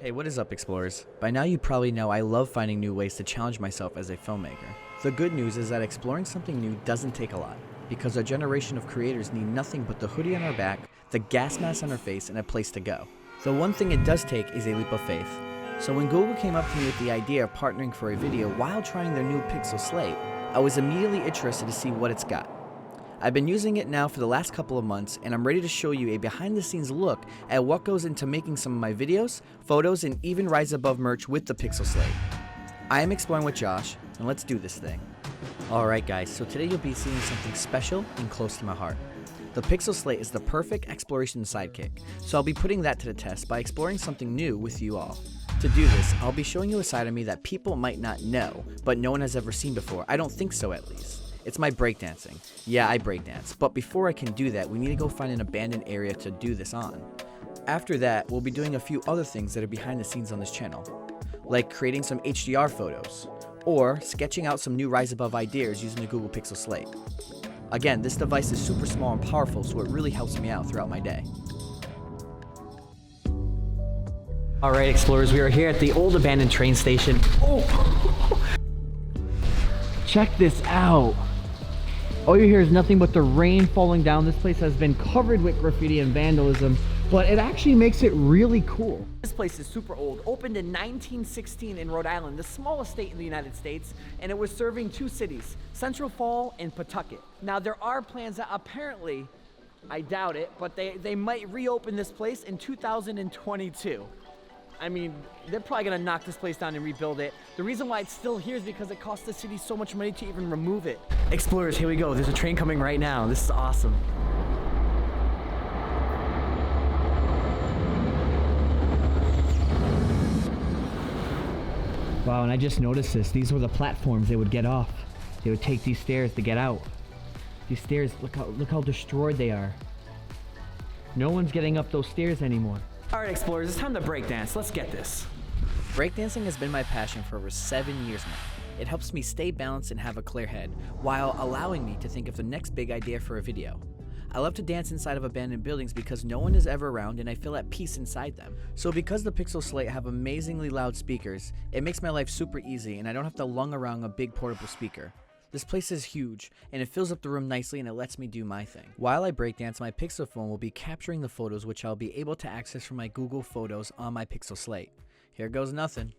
Hey, what is up, explorers? By now you probably know I love finding new ways to challenge myself as a filmmaker. The good news is that exploring something new doesn't take a lot, because our generation of creators need nothing but the hoodie on our back, the gas mask on our face, and a place to go. The one thing it does take is a leap of faith. So when Google came up to me with the idea of partnering for a video while trying their new Pixel Slate, I was immediately interested to see what it's got. I've been using it now for the last couple of months, and I'm ready to show you a behind-the-scenes look at what goes into making some of my videos, photos, and even Rise Above merch with the Pixel Slate. I am exploring with Josh, and let's do this thing. Alright guys, so today you'll be seeing something special and close to my heart. The Pixel Slate is the perfect exploration sidekick, so I'll be putting that to the test by exploring something new with you all. To do this, I'll be showing you a side of me that people might not know, but no one has ever seen before. I don't think so, at least. It's my breakdancing. Yeah, I breakdance, but before I can do that, we need to go find an abandoned area to do this on. After that, we'll be doing a few other things that are behind the scenes on this channel, like creating some HDR photos, or sketching out some new Rise Above ideas using the Google Pixel Slate. Again, this device is super small and powerful, so it really helps me out throughout my day. Alright explorers, we are here at the old abandoned train station. Oh! Check this out! All you hear is nothing but the rain falling down. This place has been covered with graffiti and vandalism, but it actually makes it really cool. This place is super old, opened in 1916 in Rhode Island, the smallest state in the United States, and it was serving two cities, Central Fall and Pawtucket. Now there are plans that apparently, I doubt it, but they might reopen this place in 2022. I mean, they're probably gonna knock this place down and rebuild it. The reason why it's still here is because it cost the city so much money to even remove it. Explorers, here we go. There's a train coming right now. This is awesome. Wow, and I just noticed this. These were the platforms they would get off. They would take these stairs to get out. These stairs, look how destroyed they are. No one's getting up those stairs anymore. Alright explorers, it's time to breakdance. Let's get this. Breakdancing has been my passion for over 7 years now. It helps me stay balanced and have a clear head, while allowing me to think of the next big idea for a video. I love to dance inside of abandoned buildings because no one is ever around and I feel at peace inside them. So because the Pixel Slate have amazingly loud speakers, it makes my life super easy and I don't have to lung around a big portable speaker. This place is huge, and it fills up the room nicely and it lets me do my thing. While I breakdance, my Pixel phone will be capturing the photos which I'll be able to access from my Google Photos on my Pixel Slate. Here goes nothing.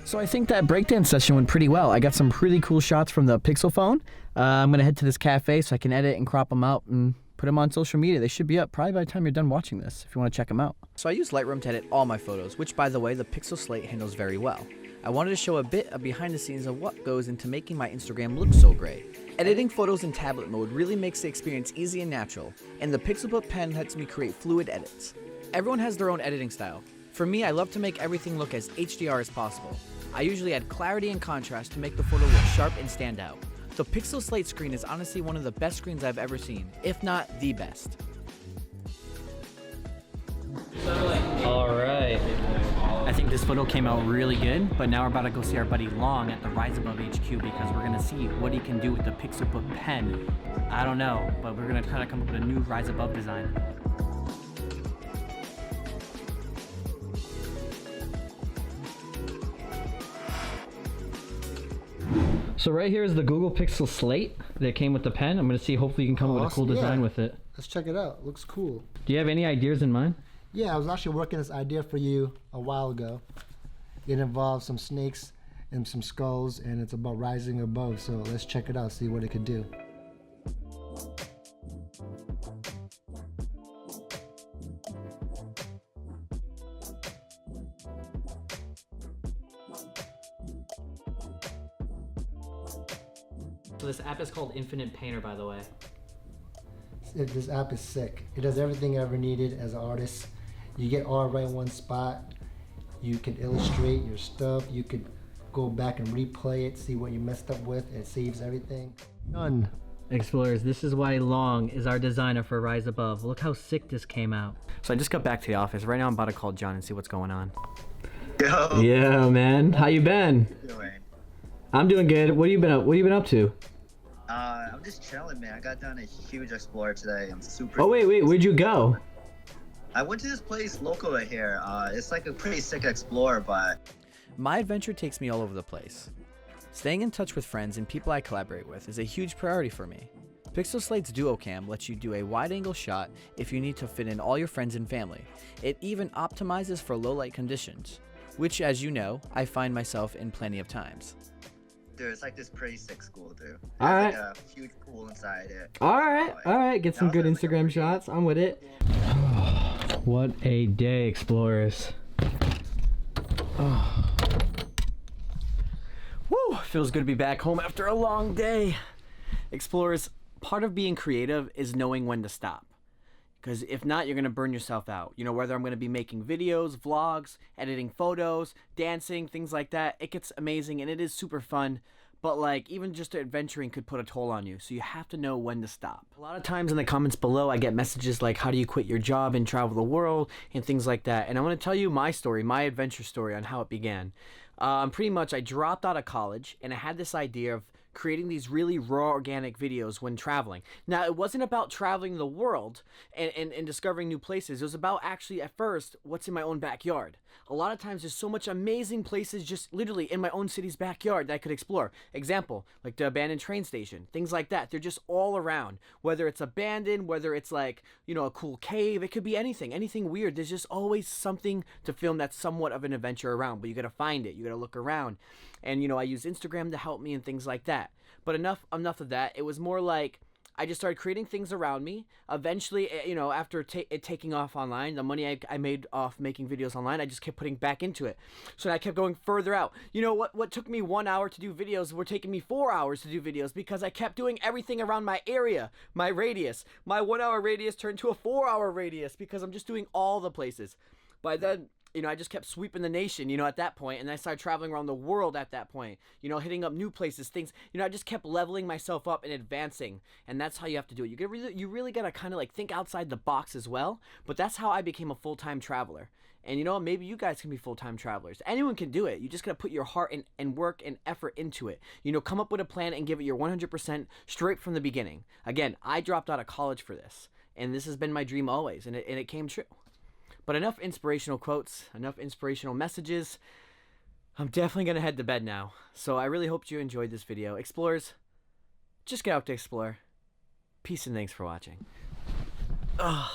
So I think that breakdance session went pretty well. I got some pretty cool shots from the Pixel phone. I'm gonna head to this cafe so I can edit and crop them out and put them on social media. They should be up probably by the time you're done watching this, if you wanna check them out. So I use Lightroom to edit all my photos, which by the way, the Pixel Slate handles very well. I wanted to show a bit of behind the scenes of what goes into making my Instagram look so great. Editing photos in tablet mode really makes the experience easy and natural, and the Pixelbook pen lets me create fluid edits. Everyone has their own editing style. For me, I love to make everything look as HDR as possible. I usually add clarity and contrast to make the photo look sharp and stand out. The Pixel Slate screen is honestly one of the best screens I've ever seen, if not the best. Alright. I think this photo came out really good, but now we're about to go see our buddy Long at the Rise Above HQ because we're gonna see what he can do with the Pixelbook pen. I don't know, but we're gonna try to come up with a new Rise Above design. So right here is the Google Pixel Slate that came with the pen. I'm going to see, hopefully you can come up with a cool design with it. Let's check it out. Looks cool. Do you have any ideas in mind? Yeah, I was actually working this idea for you a while ago. It involves some snakes and some skulls, and it's about rising above. So let's check it out, see what it could do. So this app is called Infinite Painter, by the way. This app is sick. It does everything you ever needed as an artist. You get all right in one spot. You can illustrate your stuff. You could go back and replay it, see what you messed up with. It saves everything. Done. Explorers, this is why Long is our designer for Rise Above. Look how sick this came out. So I just got back to the office. Right now I'm about to call John and see what's going on. Yo. Yeah, man. How you been? Doing? I'm doing good. What have you been up to? I'm just chilling, man. I got done a huge Explorer today. I'm super. Oh, wait. Where'd you go? I went to this place local right here. It's like a pretty sick Explorer, but... My adventure takes me all over the place. Staying in touch with friends and people I collaborate with is a huge priority for me. Pixel Slate's DuoCam lets you do a wide-angle shot if you need to fit in all your friends and family. It even optimizes for low-light conditions, which, as you know, I find myself in plenty of times. Dude, it's like this pretty sick school, dude. All right. Like a huge pool inside it. All right. Get some good Instagram shots. I'm with it. What a day, Explorers. Oh. Woo! Feels good to be back home after a long day. Explorers, part of being creative is knowing when to stop. Because if not, you're going to burn yourself out. You know, whether I'm going to be making videos, vlogs, editing photos, dancing, things like that. It gets amazing and it is super fun. But like, even just adventuring could put a toll on you. So you have to know when to stop. A lot of times in the comments below, I get messages like, how do you quit your job and travel the world and things like that. And I want to tell you my story, my adventure story on how it began. Pretty much, I dropped out of college and I had this idea of creating these really raw organic videos when traveling. Now, it wasn't about traveling the world and discovering new places. It was about actually, at first, what's in my own backyard. A lot of times there's so much amazing places just literally in my own city's backyard that I could explore. Example, like the abandoned train station, things like that. They're just all around. Whether it's abandoned, whether it's like, you know, a cool cave, it could be anything weird. There's just always something to film that's somewhat of an adventure around, but you gotta find it. You gotta look around. And, you know, I use Instagram to help me and things like that. But enough of that. It was more like I just started creating things around me. Eventually, you know, after it taking off online, the money I made off making videos online, I just kept putting back into it. So I kept going further out. You know, what took me 1 hour to do videos were taking me 4 hours to do videos because I kept doing everything around my area, my radius. My 1 hour radius turned to a 4 hour radius because I'm just doing all the places. By then, you know, I just kept sweeping the nation, you know, at that point, and I started traveling around the world at that point, you know, hitting up new places, things, you know, I just kept leveling myself up and advancing, and that's how you have to do it. You really got to kind of like think outside the box as well, but that's how I became a full-time traveler. And you know, maybe you guys can be full-time travelers. Anyone can do it. You just got to put your heart and work and effort into it. You know, come up with a plan and give it your 100% straight from the beginning. Again, I dropped out of college for this, and this has been my dream always, and it came true. But enough inspirational quotes, enough inspirational messages. I'm definitely going to head to bed now. So I really hope you enjoyed this video. Explorers, just get out to explore. Peace and thanks for watching. Ugh.